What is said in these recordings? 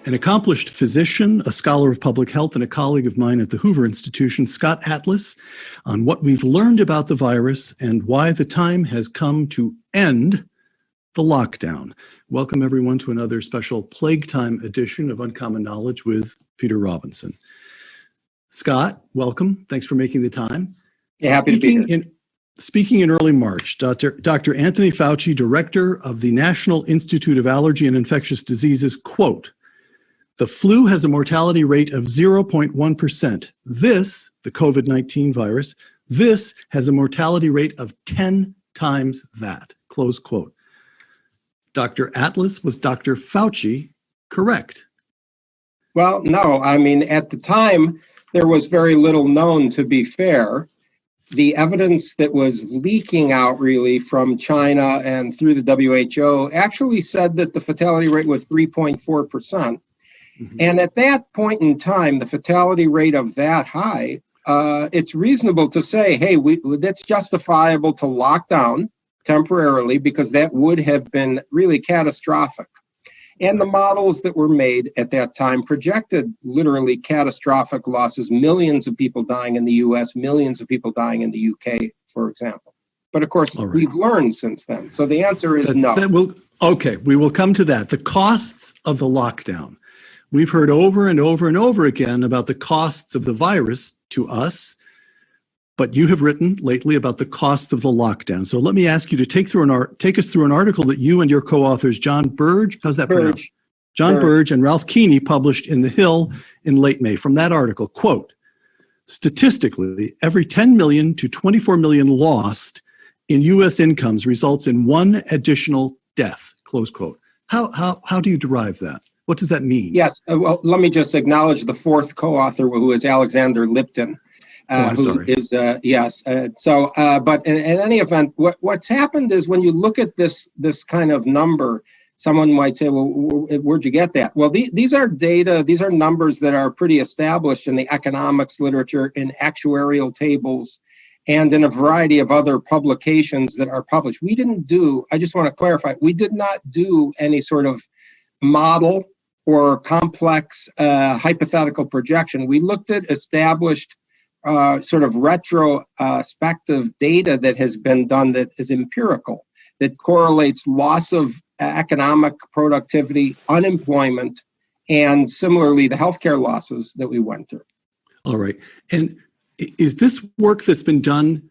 An accomplished physician, a scholar of public health, and a colleague of mine at the Hoover Institution, Scott Atlas, on what we've learned about the virus and why the time has come to end the lockdown. Welcome, everyone, to another special Plague Time edition of Uncommon Knowledge with Peter Robinson. Scott, welcome. Thanks for making the time. Yeah, happy to be here. Speaking in early March, Dr. Anthony Fauci, director of the National Institute of Allergy and Infectious Diseases, quote, "The flu has a mortality rate of 0.1%. This, the COVID-19 virus, this has a mortality rate of 10 times that," close quote. Dr. Atlas, was Dr. Fauci correct? Well, no. I mean, at the time, there was very little known, to be fair. The evidence that was leaking out really from China and through the WHO actually said that the fatality rate was 3.4%. And at that point in time, the fatality rate of that high, it's reasonable to say, hey, that's justifiable to lock down temporarily because that would have been really catastrophic. And the models that were made at that time projected literally catastrophic losses, millions of people dying in the US, millions of people dying in the UK, for example. But of course, we've learned since then. So the answer is no. Okay, we will come to that. The costs of the lockdown. We've heard over and over and over again about the costs of the virus to us, but you have written lately about the costs of the lockdown. So let me ask you to take us through an article that you and your co-authors, John Burge, how's that pronounced? John Burge and Ralph Keeney published in The Hill in late May. From that article, quote, "Statistically, every 10 million to 24 million lost in U.S. incomes results in one additional death," close quote. How do you derive that? What does that mean? Yes, well, let me just acknowledge the fourth co-author, who is Alexander Lipton. I'm sorry. But in any event, what's happened is when you look at this kind of number, someone might say, well, where'd you get that? Well, these are data, these are numbers that are pretty established in the economics literature, in actuarial tables, and in a variety of other publications that are published. I just want to clarify, we did not do any sort of model or complex hypothetical projection. We looked at established sort of retrospective data that has been done that is empirical, that correlates loss of economic productivity, unemployment, and similarly the healthcare losses that we went through. All right. And is this work that's been done?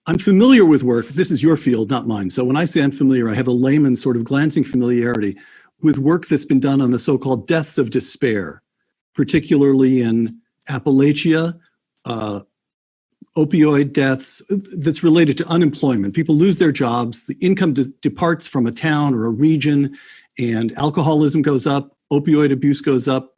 I'm familiar with work. This is your field, not mine. So when I say I'm familiar, I have a layman's sort of glancing familiarity with work that's been done on the so-called deaths of despair, particularly in Appalachia, opioid deaths that's related to unemployment. People lose their jobs, the income departs from a town or a region, and alcoholism goes up, opioid abuse goes up,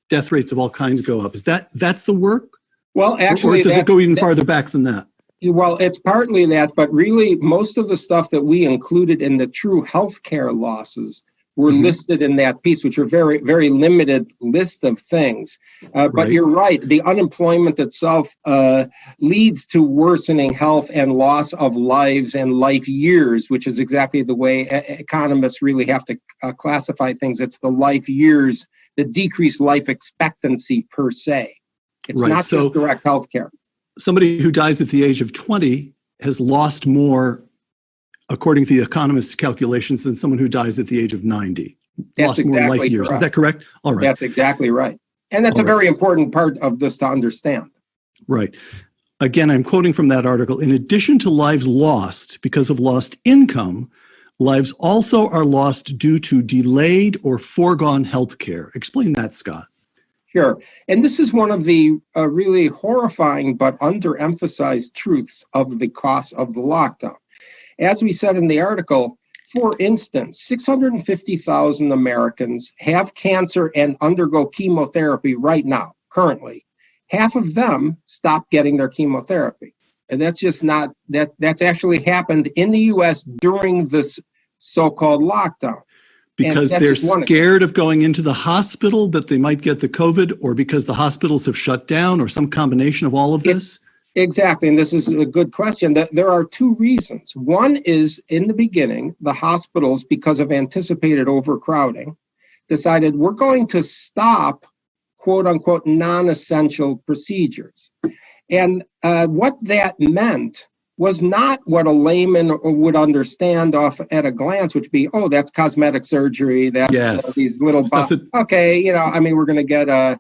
death rates of all kinds go up. That's the work? Well, actually, or does it go even farther back than that? Well, it's partly that, but really most of the stuff that we included in the true healthcare losses were listed in that piece, which are very, very limited list of things. But you're right, the unemployment itself leads to worsening health and loss of lives and life years, which is exactly the way economists really have to classify things. It's the life years that decrease life expectancy per se. It's not just direct healthcare. Somebody who dies at the age of 20 has lost more, according to the economist's calculations, than someone who dies at the age of 90. That's exactly more life years. Correct. Is that correct? All right. That's exactly right. And that's a very important part of this to understand. Right. Again, I'm quoting from that article. In addition to lives lost because of lost income, lives also are lost due to delayed or foregone health care. Explain that, Scott. Sure. And this is one of the really horrifying but underemphasized truths of the cost of the lockdown. As we said in the article, for instance, 650,000 Americans have cancer and undergo chemotherapy right now, currently. Half of them stop getting their chemotherapy. And that's just not, that's actually happened in the US during this so-called lockdown. Because they're scared of going into the hospital that they might get the COVID, or because the hospitals have shut down, or some combination of all of this? Exactly, and this is a good question. There are two reasons. One is, in the beginning, the hospitals, because of anticipated overcrowding, decided we're going to stop quote unquote non-essential procedures. And what that meant was not what a layman would understand off at a glance, which would be, oh, that's cosmetic surgery. That's Yes. These little, okay, we're going to get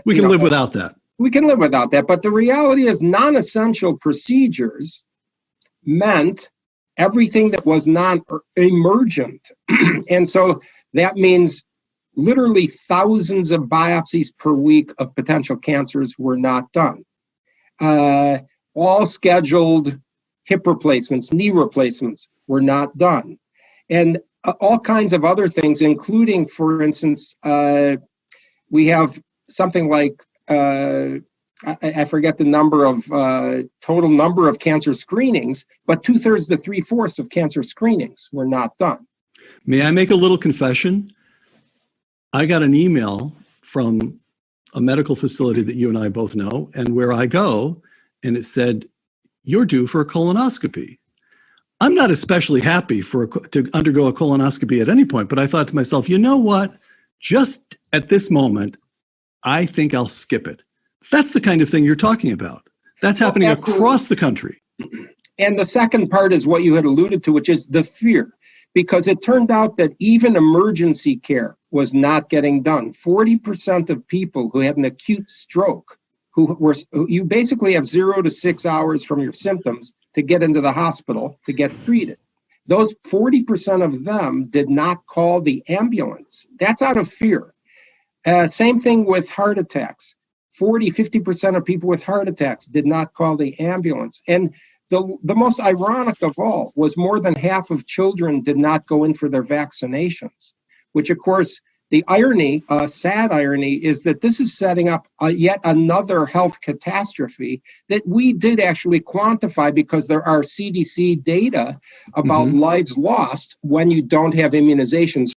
we can live without that. We can live without that. But the reality is non-essential procedures meant everything that was non-emergent. And so that means literally thousands of biopsies per week of potential cancers were not done. All scheduled hip replacements, knee replacements were not done. And all kinds of other things, including, for instance, we have something like, I forget the number of total number of cancer screenings, but 2/3 to 3/4 of cancer screenings were not done. May I make a little confession? I got an email from a medical facility that you and I both know, and where I go, and it said, you're due for a colonoscopy. I'm not especially happy to undergo a colonoscopy at any point, but I thought to myself, you know what? Just at this moment, I think I'll skip it. That's the kind of thing you're talking about. That's happening across the country. And the second part is what you had alluded to, which is the fear, because it turned out that even emergency care was not getting done. 40% of people who had an acute stroke, you basically have 0 to 6 hours from your symptoms to get into the hospital to get treated. Those 40% of them did not call the ambulance. That's out of fear. Same thing with heart attacks. 50% of people with heart attacks did not call the ambulance. And the most ironic of all was more than half of children did not go in for their vaccinations, which of course, the irony, sad irony, is that this is setting up yet another health catastrophe that we did actually quantify, because there are CDC data about lives lost when you don't have immunizations.